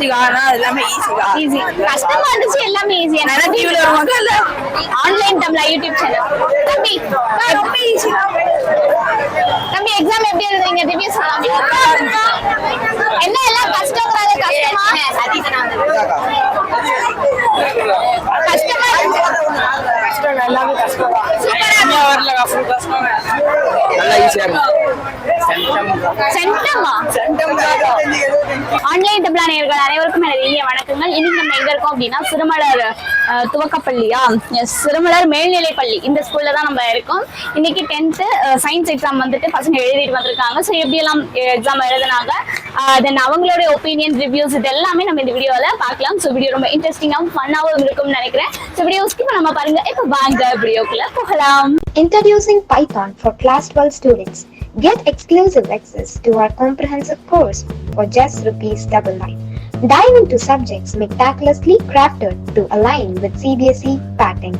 இருந்துச்சுக்கா, ஆனா எல்லாமே ஈஸிக்கா. ஈஸி. கஷ்டமா இருந்துச்சு எல்லாமே ஈஸியா. நிறைய டிவில வருவாங்க இல்ல ஆன்லைன் தமிழா யூடியூப் சேனல். தம்பி ரொம்ப ஈஸி தான். தம்பி எக்ஸாம் எப்படி எழுதுறீங்க? ரிவ்யூ சொல்லலாம். என்ன எல்லாம் கஷ்டங்கறாங்க கஷ்டமா? கஷ்டமா கஷ்டம் எல்லாமே கஷ்டம் தான். சூப்பரா வரல ஃபுல் கஷ்டம். நல்லா ஈஸியா இருக்கு. சென்டமா ஆன்லைன் தமிழா நேயர்கள் அனைவருக்கும் எனது இனிய வணக்கங்கள். இன்னைக்கு நம்ம எங்க இருக்கோம் அப்படின்னா சிறுமலர் துவக்கப்பள்ளியா, சிறுமலர் மேல்நிலைப் பள்ளி, இந்த ஸ்கூல்ல தான் நம்ம இருக்கோம். இன்னைக்கு 10th சயின்ஸ் எக்ஸாம் வந்துட்டு பசங்க எழுதிட்டு வந்திருக்காங்க. ஸோ எப்படி எல்லாம் எக்ஸாம் எழுதினாங்க, தென் அவங்களோட ஒப்பீனியன் ரிவ்யூஸ் இது எல்லாமே நம்ம இந்த வீடியோல பார்க்கலாம். ஸோ வீடியோ ரொம்ப இன்ட்ரெஸ்டிங்காகவும் ஃபன்னாகவும் இருக்கும்னு நினைக்கிறேன். ஸோ வீடியோ ஸ்கிப் நம்ம பாருங்க. இப்போ வாங்க வீடியோக்குள்ள போகலாம். Introducing Python for Class 12 students. Get exclusive access to our comprehensive course for just ₹99. Dive into subjects meticulously crafted to align with CBSE pattern.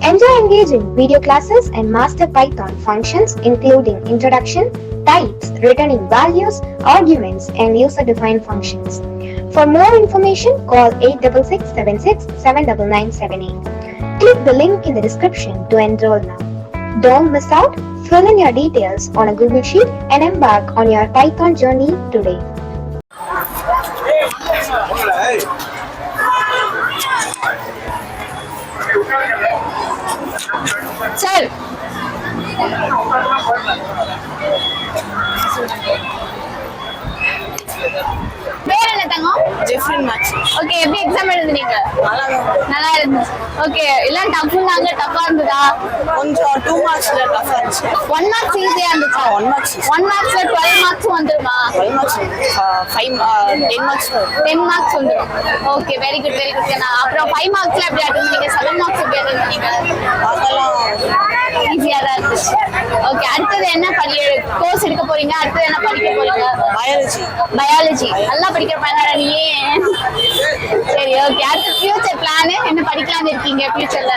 Enjoy engaging video classes and master Python functions including introduction, types, returning values, arguments, and user-defined functions. For more information, call 866676 Click the link in the description to enroll now. Don't miss out. Fill in your details on a Google Sheet and embark on your Python journey today. Sir. பேர் என்ன தங்கம்? Jeffrin maths. Okay, எப்படி exam எழுதுனீங்க? நல்லா இருந்துச்சு. Okay, எல்லாம் டஃப்னாங்க, டஃபா இருந்ததா? கொஞ்சம் 2 மார்க்ஸ்ல டஃபா இருந்துச்சு. 1 marks ஈஸியா இருந்துச்சா? 1 மார்க்ஸ் 1 மார்க்ஸ்ல 12 மார்க்ஸ் வந்துருமா? 12 மார்க்ஸ் 10 மார்க்ஸ் 10 மார்க்ஸ் வந்துரும். Okay, very good very good. நான் அப்புறம் 5 மார்க்ஸ்ல எப்படி அட்டெண்ட் பண்ணீங்க? 7 மார்க்ஸ் எப்படி அட்டெண்ட் பண்ணீங்க? அதெல்லாம் ஈஸியா தான் இருந்துச்சு. ஓகே, அடுத்தது என்ன கோர்ஸ் எடுக்க போறீங்க? அடுத்தது என்ன படிக்க போறீங்க? பயாலஜி. நல்லா படிக்கிற பையனாடா நீ. சரி, ஓகே. அடுத்து ஃபியூச்சர் பிளான் என்ன படிக்கலாம்னு இருக்கீங்க ஃபியூச்சர்ல?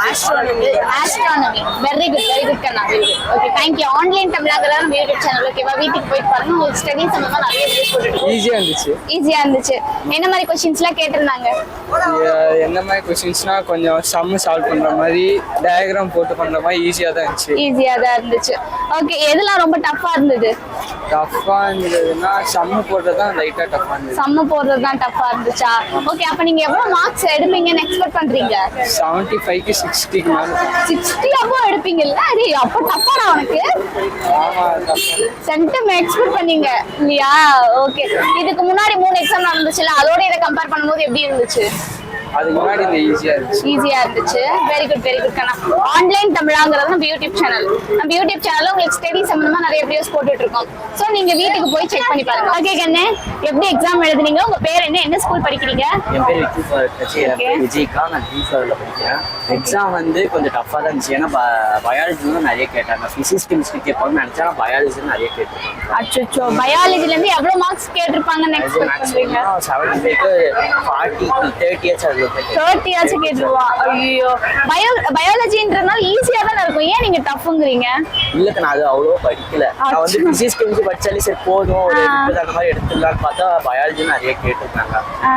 ஆஸ்ட்ரானமி. வெரி குட் கண்ணா. Okay, thank you. ஆன்லைன் தமிழாங்கற நம்ம யூடியூப் சேனல் ஓகேவா? வீட்டுக்கு போய் பாருங்க. உங்களுக்கு ஸ்டடீஸ் சம்பந்தமா நிறைய வீடியோஸ் போட்டுருக்கோம். ஈஸியா இருந்துச்சு. என்ன மாதிரி क्वेश्चंसலாம் கேட்டிருந்தாங்க? என்ன மாதிரி क्वेश्चंसனா கொஞ்சம் சம் சால்வ் பண்ற மாதிரி, டயகிராம் போட்டு பண்ற மாதிரி ஈஸியா தான் இருந்துச்சு. ஓகே, எதெல்லாம் ரொம்ப டஃபா இருந்தது? டஃபா இருந்ததுன்னா சம் போடுறது தான் லைட்டா டஃபா இருந்தது. சம் போடுறது தான் டஃபா இருந்துச்சா? ஓகே, அப்ப நீங்க எவ்வளவு மார்க்ஸ் எடுப்பீங்கன்னு எக்ஸ்பெக்ட் பண்றீங்க? 75 க்கு 60 க்கு மேல. 60 அப்போ எடுப்பீங்கல்ல? அது அப்போ டஃபாடா உனக்கு? ஆமா, டஃபா. சென்டம் எக்ஸ்பெக்ட் பண்ணீங்க இல்லையா? ஓகே, இதுக்கு முன்னாடி 3 எக்ஸாம் நடந்துச்சுல, அதோட இத கம்பேர் பண்ணும்போது எப்படி இருந்துச்சு? அதுக்கு முன்னாடி இந்த ஈஸியா இருந்துச்சு. வெரி குட் கண்ணா. ஆன்லைன் தமிழாங்கிறது நம்ம யூடியூப் சேனல். நம்ம யூடியூப் சேனல்ல உங்களுக்கு ஸ்டடி சம்பந்தமா நிறைய வீடியோஸ் போட்டுட்டு இருக்கோம். சோ நீங்க வீட்டுக்கு போய் செக் பண்ணி பாருங்க. ஓகே கண்ணே, எப்படி எக்ஸாம் எழுதுனீங்க? உங்க பேர் என்ன? என்ன ஸ்கூல் படிக்கிறீங்க? என் பேர் விஜய்க்கா. நான் டிஃபார்ல படிக்கிறேன். எக்ஸாம் வந்து கொஞ்சம் டஃபா தான் இருந்துச்சு. ஏன்னா பயாலஜி நிறைய கேட்டாங்க. பிசிக்ஸ் கெமிஸ்ட்ரி கேட்பாங்கன்னு நினைச்சா பயாலஜி நிறைய கேட்டிருக்காங்க. அச்சோ, பயாலஜில இருந்து எவ்வளவு மார்க்ஸ் கேட்டிருப்பாங்கன்னு எக்ஸ்பெக்ட் பண்றீங்க? 75க்கு 40 30 30 ஆச்சு கேட்டுருவான். ஐயோ, பயாலஜின்றதுனால ஈஸியா தான் இருக்கும். ஏன் நீங்க டஃப்ங்கறீங்க? இல்ல, நான் அது அவ்வளோ படிக்கல. நான் வந்து பிசிக்ஸ் கெமிஸ்ட்ரி படிச்சாலே சரி போதும், ஒரு அந்த மாதிரி எடுத்துடலாம்னு பார்த்தா பயாலஜி நிறைய கேட்டிருக்காங்க.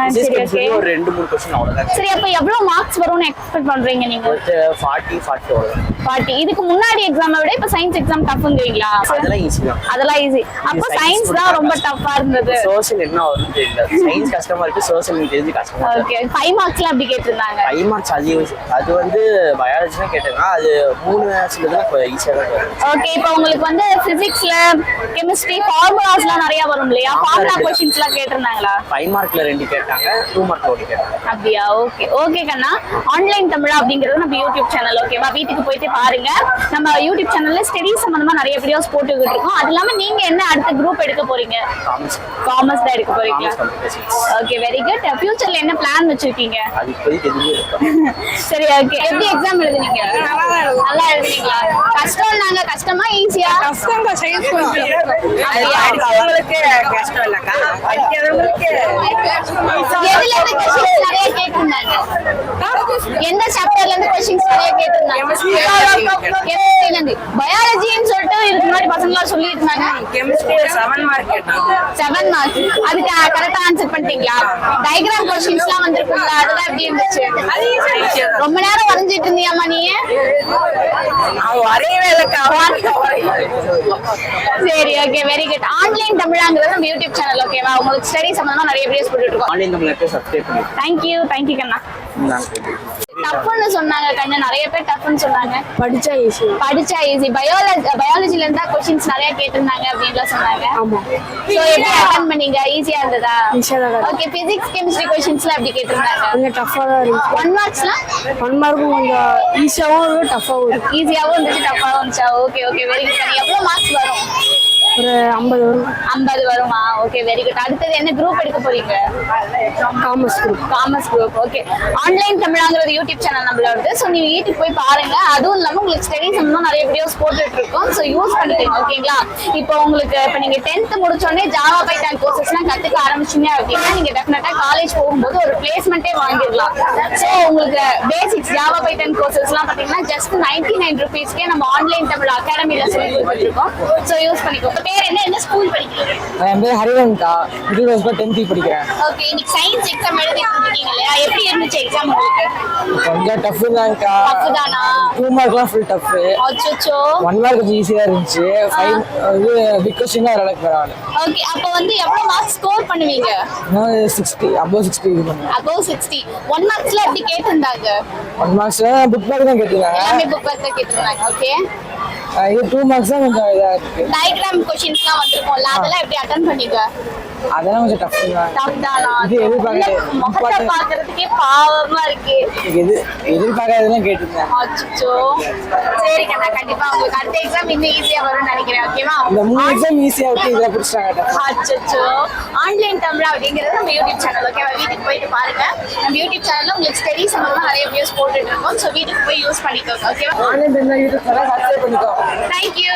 பிசிக்ஸ் கெமிஸ்ட்ரி ஒரு 2-3 क्वेश्चन அவ்வளவுதான். சரி, அப்ப எவ்வளவு மார்க்ஸ் வரும்னு எக்ஸ்பெக்ட் பண்றீங்க நீங்க? 40 அவ்வளவுதான். 40. இதுக்கு முன்னாடி எக்ஸாமை விட இப்ப சயின்ஸ் எக்ஸாம் டஃப்ங்கறீங்களா? அதெல்லாம் ஈஸி தான். அதெல்லாம் ஈஸி. அப்ப சயின்ஸ் தான் ரொம்ப டஃப்பா இருந்தது. சோஷியல் என்ன வரும்னு தெரியல. சயின்ஸ் கஷ்டமா இருக்கு, சோஷியல் தெரிஞ்சு கஷ்டமா இருக்கு. ஓகே, 5 மார்க்ஸ்ல அப்படி கேட்டிருந்தாங்க. 5 மார்க்ஸ் அது வந்து பயாலஜி தான் கேட்டாங்க. அது 3 சிலதுல ஈஸியா தான் வரும். ஓகே, இப்போ உங்களுக்கு வந்து பிசிக்ஸ்ல கெமிஸ்ட்ரி ஃபார்முலாஸ்லாம் நிறைய வரும் இல்லையா? ஃபார்முலா क्वेश्चंसலாம் கேட்டிருந்தாங்களா? 5 மார்க்ல 2 கேட்டாங்க, 2 மார்க்ல 1 கேட்டாங்க. அப்படியா? ஓகே கண்ணா. ஆன்லைன் தமிழா அப்படிங்கிறது நம்ம யூடியூப் சேனல் ஓகேவா? வீட்டுக்கு போயிட்டு பாருங்க. நம்ம யூடியூப் சேனல்ல ஸ்டடி சம்பந்தமா நிறைய வீடியோஸ் போட்டுக்கிட்டு இருக்கோம். அது இல்லாம நீங்க என்ன அடுத்த குரூப் எடுக்க போறீங்க? காமர்ஸ் தான் எடுக்க போறீங்க. Okay, very good. ஃபியூச்சர்ல என்ன பிளான் வச்சிருக்கீங்க? அது இப்போதைக்கு தெரிஞ்சு சரி, ஓகே. எப்படி எக்ஸாம் எழுதுனீங்க? நல்லா எழுதுனீங்களா? கஷ்டம்னாங்க. கஷ்டமா ஈஸியா? கஷ்டம் தான். சயின்ஸ் கொஞ்சம் படிக்கிறவங்களுக்கு கஷ்டம் இல்லக்கா, படிக்கிறவங்களுக்கு எதுல இருந்து क्वेश्चंस நிறைய கேட்டிருந்தாங்க? எந்த சாப்டர்ல இருந்து क्वेश्चंस நிறைய கேட்டிருந்தாங்க? பயாலஜின்னு சொல்லிட்டு இதுக்கு முன்னாடி பசங்களா சொல்லிட்டு இருந்தாங்க. கெமிஸ்ட்ரி 7 மார்க் கேட்டாங்க. 7 மார்க். அதுக்கு கரெக்டா ஆன்சர் பண்ணிட்டீங்களா? டயகிராம் क्वेश्चंसலாம் வந்திருக்கும்ல, அதெல்லாம் எப்படி இருந்துச்சு? ரொம்ப நேரம் வரைஞ்சிட்டு இருந்தியாமா நீ? அவன் வரையவே இல்லக்கா. சரி, ஓகே, வெரி குட். ஆன்லைன் தமிழாங்கிறது நம்ம யூடியூப் சேனல், ஓகேவா? உங்களுக்கு ஸ்டடி சம்பந்தமா நிறைய வீடியோஸ் போட்டுட்டு இருக்கோம். ஆன்லைன் தமிழுக்கு சப்ஸ்கிரைப் பண்ணி தேங்க்யூ கண்ணா. டஃப்னு சொன்னாங்க கண்ணா, நிறைய பேர் டஃப்னு சொன்னாங்க. படிச்சா ஈஸி. பயாலஜில இருந்தா क्वेश्चंस நிறைய கேட்டிருந்தாங்க அப்படின்லாம் சொன்னாங்க. ஆமா. சோ எப்படி அட்டெண்ட் பண்ணீங்க? ஈஸியா இருந்ததா? ஓகே. பிசிக்ஸ் கெமிஸ்ட்ரி क्वेश्चंसலாம் எப்படி கேட்டிருந்தாங்க? கொஞ்சம் டஃப்பா தான் இருந்துச்சு. 1 மார்க்ஸ்லாம் 1 மார்க்கும் கொஞ்சம் ஈஸியாவும் இருக்கு டஃப்பாவும் இருக்கு. ஈஸியாவும் இருந்துச்சு, டஃப்பாவும் இருந்துச்சா? Okay, very good. எவ்வளவு மார்க்ஸ் வரும்? ஒரு 50 வரும். 50 வருமா? Okay, very good. அடுத்தது என்ன குரூப் எடுக்க போறீங்க? Commerce group. ஓகே. ஆன்லைன் தமிழாங்கிறது யூடியூப் சேனல் நம்மளோடது. சோ நீங்க வீட்டுக்கு போய் பாருங்க. அதுவும் இல்லாம உங்களுக்கு ஸ்டடீஸ் சம்பந்தமா நிறைய வீடியோஸ் போட்டுட்டு இருக்கோம். சோ யூஸ் பண்ணிக்கோங்க, ஓகேங்களா? இப்போ உங்களுக்கு இப்ப நீங்க 10th முடிச்ச உடனே ஜாவா பைத்தான் கோர்சஸ்லாம் கத்துக்க ஆரம்பிச்சீங்க அப்படின்னா நீங்க டெஃபினட்டா காலேஜ் போகும்போது ஒரு பிளேஸ்மெண்ட்டே வாங்கிடலாம். சோ உங்களுக்கு பேசிக்ஸ் ஜாவா பைத்தான் கோர்சஸ்லாம் பாத்தீங்கன்னா ஜஸ்ட் 99 ரூபீஸ்க்கே நம்ம ஆன்லைன் தமிழ் அகாடமில சொல்லி கொடுத்துட்டு இருக்கோம். சோ யூஸ் பண்ணிக்கோங்க. பேர் என்ன ஸ்கூல் படிக்கிறீங்க? என் பேர் ஹரிவந்தா. மிடில் கிளாஸ் 10th படிக்கிறேன். ஓகே. இன்னைக்கு சயின்ஸ் எக்ஸாம் எழுதிட்டு இருக்கீங்க இல்லையா? எப்படி இருந்துச்சு எக்ஸாம் உங்களுக்கு? கொஞ்சம் டஃப் தான்க்கா. டஃப் தானா? 2 மார்க்லாம் ஃபுல் டஃப். அச்சச்சோ. 1 மார்க் கொஞ்சம் ஈஸியா இருந்துச்சு. 5 இது பிக் क्वेश्चन தான் ஓரளவுக்கு பரவாயில்ல. ஓகே. அப்ப வந்து எவ்வளவு மார்க்ஸ் ஸ்கோர் பண்ணுவீங்க? நான் 60 above 60 இது பண்ணுவேன். above 60. 1 மார்க்ஸ்ல எப்படி கேட்டிருந்தாங்க? 1 மார்க்ஸ்ல புக் பேக் தான் கேட்டிருந்தாங்க. எல்லாமே புக் பேக் தான் கேட்டிருந்தாங்க. ஓகே. இது 2 மார்க்ஸ் தான் கொஞ்சம் இதா இருக்கு. டயகிராம் क्वेश्चंसலாம் வந்திருக்கும்ல, அதெல்லாம் எப்படி அட்டெண்ட் பண்ணீங்க? அதெல்லாம் கொஞ்சம் டஃப் தான். டஃப் தானா? இது முகத்தை பார்க்கிறதுக்கே பாவமா இருக்கு. எதிர்பார்க்காததெல்லாம் கேட்டிருந்தேன். அச்சச்சோ. சரி கண்ணா, கண்டிப்பா உங்களுக்கு அடுத்த எக்ஸாம் இன்னும் ஈஸியா வரும்னு நினைக்கிறேன். ஓகேவா? இந்த 3 எக்ஸாம் ஈஸியா விட்டு இதை பிடிச்சாங்க. அச்சச்சோ. ஆன்லைன் தமிழ் அப்படிங்கிறது நம்ம யூடியூப் சேனல், ஓகேவா? வீட்டுக்கு போயிட்டு பாருங்க. நம்ம யூடியூப் சேனல்ல உங்களுக்கு ஸ்டடி சம்பந்தமா நிறைய வீடியோஸ் போட்டுட்டு இருக்கோம். சோ வீட்டுக்கு போய் யூஸ் பண்ணிக்கோங்க, ஓகேவா? ஆன்லைன் யூடியூப் சேனல் சப்ஸ்கிரைப் பண்ணிக்கோ. தேங்க்யூ.